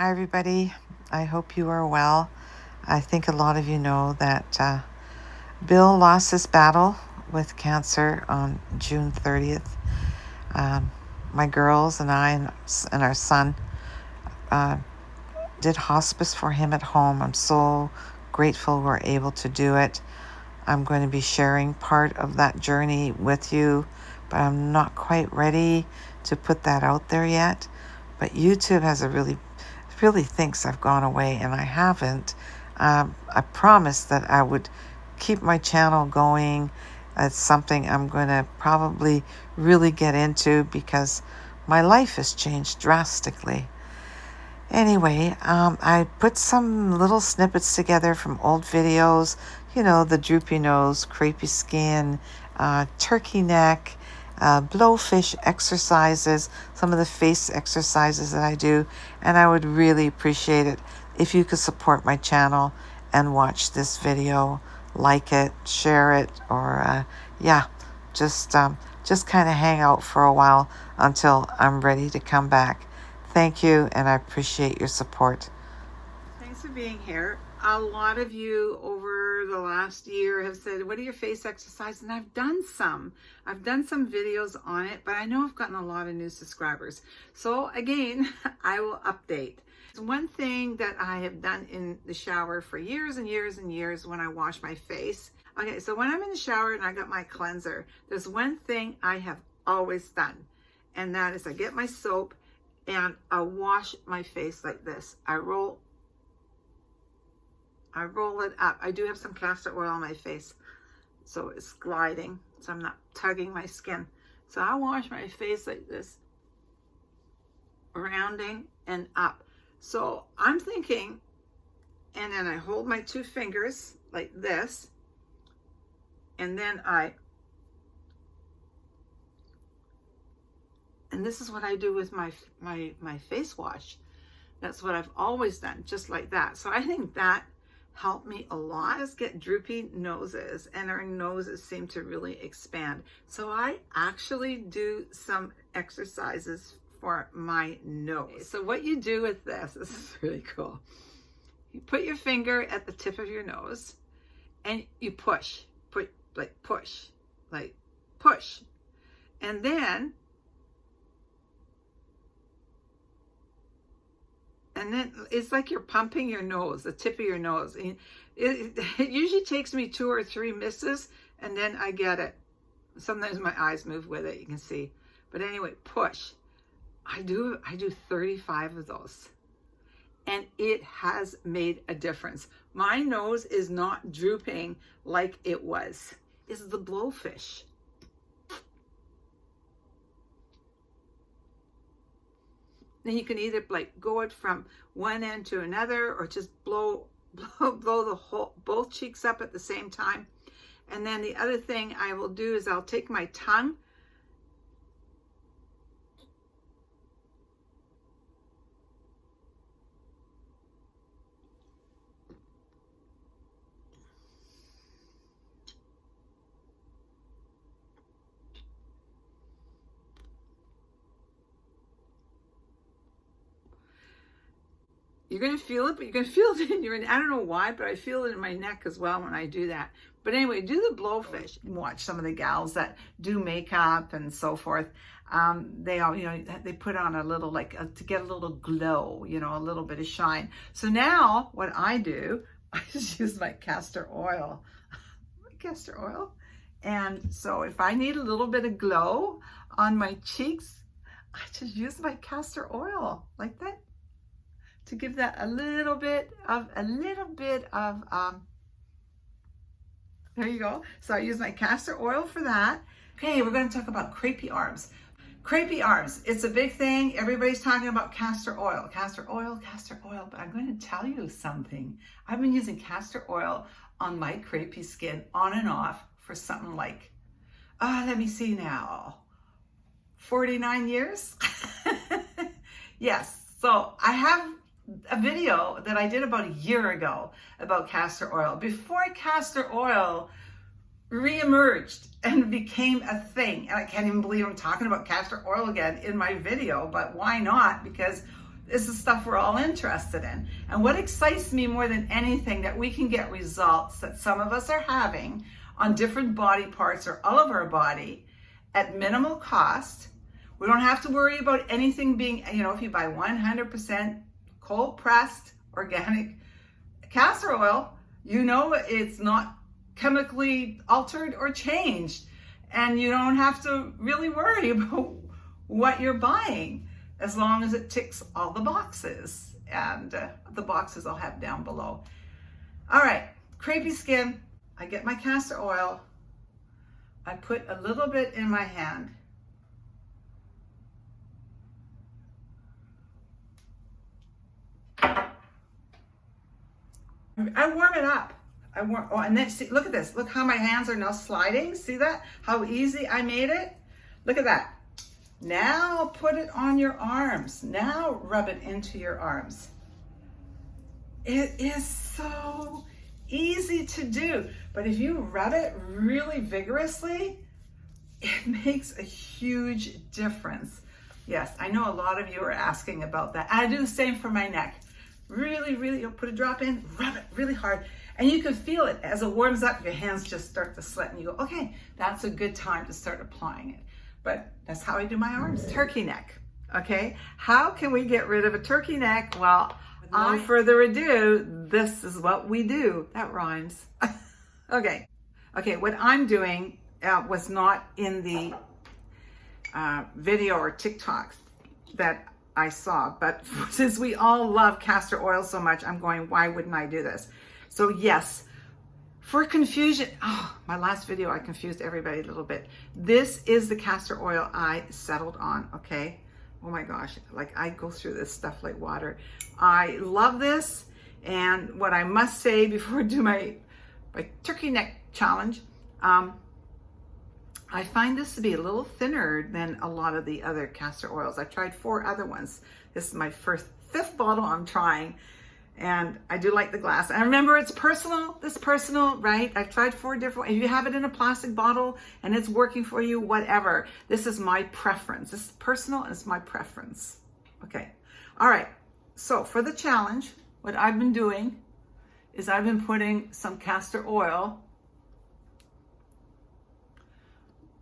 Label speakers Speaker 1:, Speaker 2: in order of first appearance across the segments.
Speaker 1: Hi, everybody. I hope you are well. I think a lot of you know that Bill lost his battle with cancer on June 30th. My girls and I and our son did hospice for him at home. I'm so grateful we're able to do it. I'm going to be sharing part of that journey with you, but I'm not quite ready to put that out there yet. But YouTube has really thinks I've gone away, and I haven't. I promised that I would keep my channel going. It's something I'm going to probably really get into because my life has changed drastically. Anyway, I put some little snippets together from old videos, the droopy nose, crepey skin, turkey neck, blowfish exercises, some of the face exercises that I do, and I would really appreciate it if you could support my channel and watch this video, like it, share it, or just kind of hang out for a while until I'm ready to come back. Thank you, and I appreciate your support.
Speaker 2: Thanks for being here. A lot of you over the last year have said, what are your face exercises? And I've done some videos on it, but I know I've gotten a lot of new subscribers. So again, I will update. One thing that I have done in the shower for years and years and years when I wash my face. Okay, so when I'm in the shower and I got my cleanser, there's one thing I have always done, and that is I get my soap and I wash my face like this. I roll it up. I do have some castor oil on my face, so it's gliding, so I'm not tugging my skin. So I wash my face like this, rounding and up. So I'm thinking, and then I hold my two fingers like this, and then and this is what I do with my face wash. That's what I've always done, just like that. So I think that helped me a lot. Just get droopy noses, and our noses seem to really expand. So I actually do some exercises for my nose. So what you do with this is really cool. You put your finger at the tip of your nose and you push, push. And then it's like you're pumping your nose, the tip of your nose. And it usually takes me 2 or 3 misses, and then I get it. Sometimes my eyes move with it, you can see. But anyway, push. I do 35 of those, and it has made a difference. My nose is not drooping like it was. It's the blowfish. Then you can either go it from one end to another, or just blow the whole, both cheeks up at the same time. And then the other thing I will do is I'll take my tongue you're going to feel it, but you're going to feel it in your, I don't know why, but I feel it in my neck as well when I do that. But anyway, do the blowfish. Watch some of the gals that do makeup and so forth. They all, they put on a little, to get a little glow, a little bit of shine. So now what I do, I just use my castor oil. And so if I need a little bit of glow on my cheeks, I just use my castor oil like that, to give that a little bit of, there you go. So I use my castor oil for that. Okay, we're going to talk about crepey arms. Crepey arms, it's a big thing. Everybody's talking about castor oil, but I'm going to tell you something. I've been using castor oil on my crepey skin on and off for something like, let me see now, 49 years? Yes, so I have a video that I did about a year ago about castor oil, before castor oil reemerged and became a thing. And I can't even believe I'm talking about castor oil again in my video, but why not? Because is the stuff we're all interested in. And what excites me more than anything, that we can get results that some of us are having on different body parts or all of our body at minimal cost. We don't have to worry about anything being, if you buy 100% cold pressed organic castor oil, it's not chemically altered or changed. And you don't have to really worry about what you're buying, as long as it ticks all the boxes. And the boxes I'll have down below. All right, crepey skin. I get my castor oil. I put a little bit in my hand. I warm it up. And then see, look at this. Look how my hands are now sliding. See that? How easy I made it? Look at that. Now put it on your arms. Now rub it into your arms. It is so easy to do. But if you rub it really vigorously, it makes a huge difference. Yes, I know a lot of you are asking about that. I do the same for my neck. Really, you'll put a drop in, rub it really hard. And you can feel it as it warms up, your hands just start to sweat and you go, okay, that's a good time to start applying it. But that's how I do my arms. Turkey neck, okay? How can we get rid of a turkey neck? Well, with no further ado, this is what we do. That rhymes. Okay, what I'm doing was not in the video or TikTok that I saw, but since we all love castor oil so much, I'm going, why wouldn't I do this? So yes, for confusion, my last video I confused everybody a little bit. This is the castor oil I settled on, okay? Oh my gosh, like I go through this stuff like water. I love this, and what I must say before I do my turkey neck challenge, I find this to be a little thinner than a lot of the other castor oils. I've tried 4 other ones. This is my fifth bottle I'm trying, and I do like the glass. And remember, it's personal. This personal, right? I've tried 4 different. If you have it in a plastic bottle and it's working for you, whatever. This is my preference. This is personal and it's my preference. Okay. All right. So for the challenge, what I've been doing is I've been putting some castor oil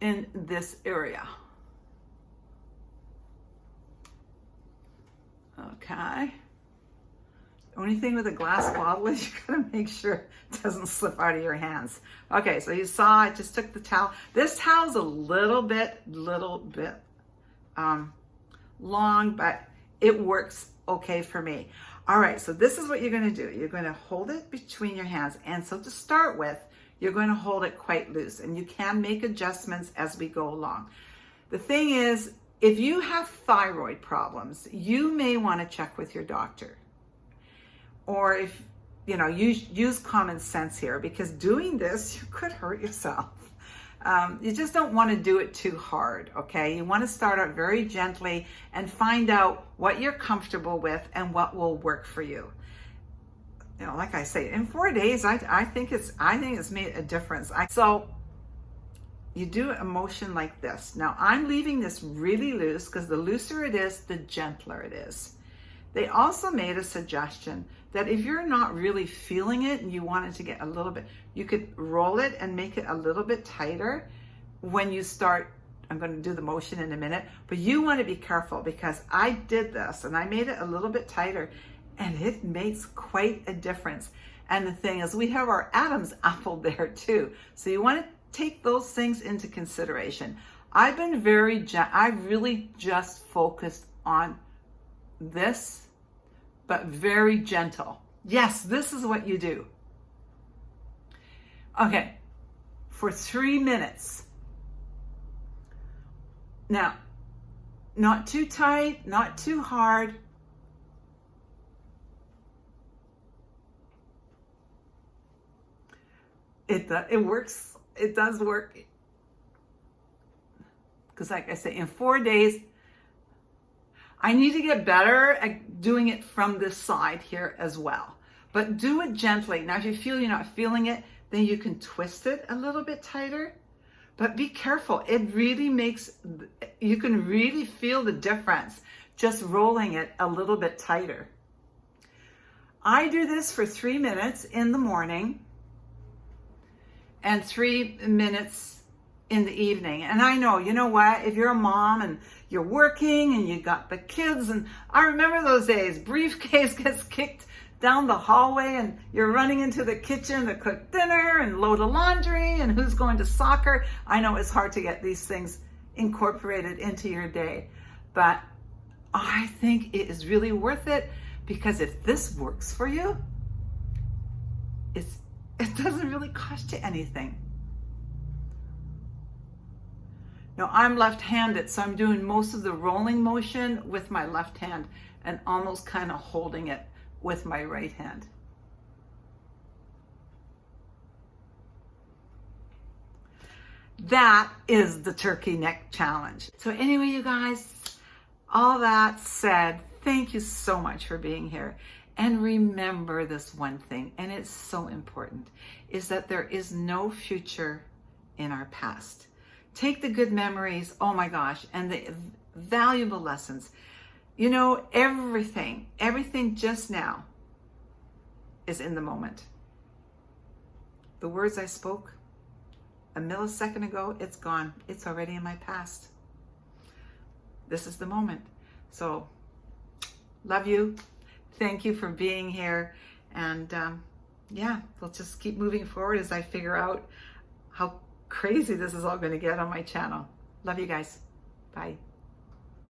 Speaker 2: in this area. Okay. The only thing with a glass bottle is you gotta make sure it doesn't slip out of your hands. Okay, so you saw I just took the towel. This towel's a little bit long, but it works okay for me. All right, so this is what you're gonna do. You're gonna hold it between your hands. And so to start with, you're going to hold it quite loose, and you can make adjustments as we go along. The thing is, if you have thyroid problems, you may want to check with your doctor. Or if, use common sense here, because doing this, you could hurt yourself. You just don't want to do it too hard, okay? You want to start out very gently and find out what you're comfortable with and what will work for you. Like I say, in 4 days, I think it's made a difference. So you do a motion like this. Now I'm leaving this really loose because the looser it is, the gentler it is. They also made a suggestion that if you're not really feeling it and you want it to get a little bit, you could roll it and make it a little bit tighter when you start. I'm going to do the motion in a minute, but you want to be careful because I did this and I made it a little bit tighter. And it makes quite a difference. And the thing is, we have our Adam's apple there too. So you want to take those things into consideration. I've been I've really just focused on this, but very gentle. Yes, this is what you do. Okay, for 3 minutes. Now, not too tight, not too hard. It works. It does work. Because like I say, in 4 days, I need to get better at doing it from this side here as well. But do it gently. Now, if you feel you're not feeling it, then you can twist it a little bit tighter. But be careful. It really makes, you can really feel the difference. just rolling it a little bit tighter. I do this for 3 minutes in the morning and 3 minutes in the evening. And I know, you know what, if you're a mom and you're working and you got the kids, and I remember those days, briefcase gets kicked down the hallway and you're running into the kitchen to cook dinner and load of laundry and who's going to soccer. I know it's hard to get these things incorporated into your day, but I think it is really worth it, because if this works for you, it doesn't really cost you anything. Now, I'm left-handed, so I'm doing most of the rolling motion with my left hand and almost kind of holding it with my right hand. That is the turkey neck challenge. So anyway, you guys, all that said, thank you so much for being here. And remember this one thing, and it's so important, is that there is no future in our past. Take the good memories, oh my gosh, and the valuable lessons. You know, everything just now is in the moment. The words I spoke a millisecond ago, it's gone. It's already in my past. This is the moment. So, love you. Thank you for being here. And yeah, we'll just keep moving forward as I figure out how crazy this is all going to get on my channel. Love you guys. Bye.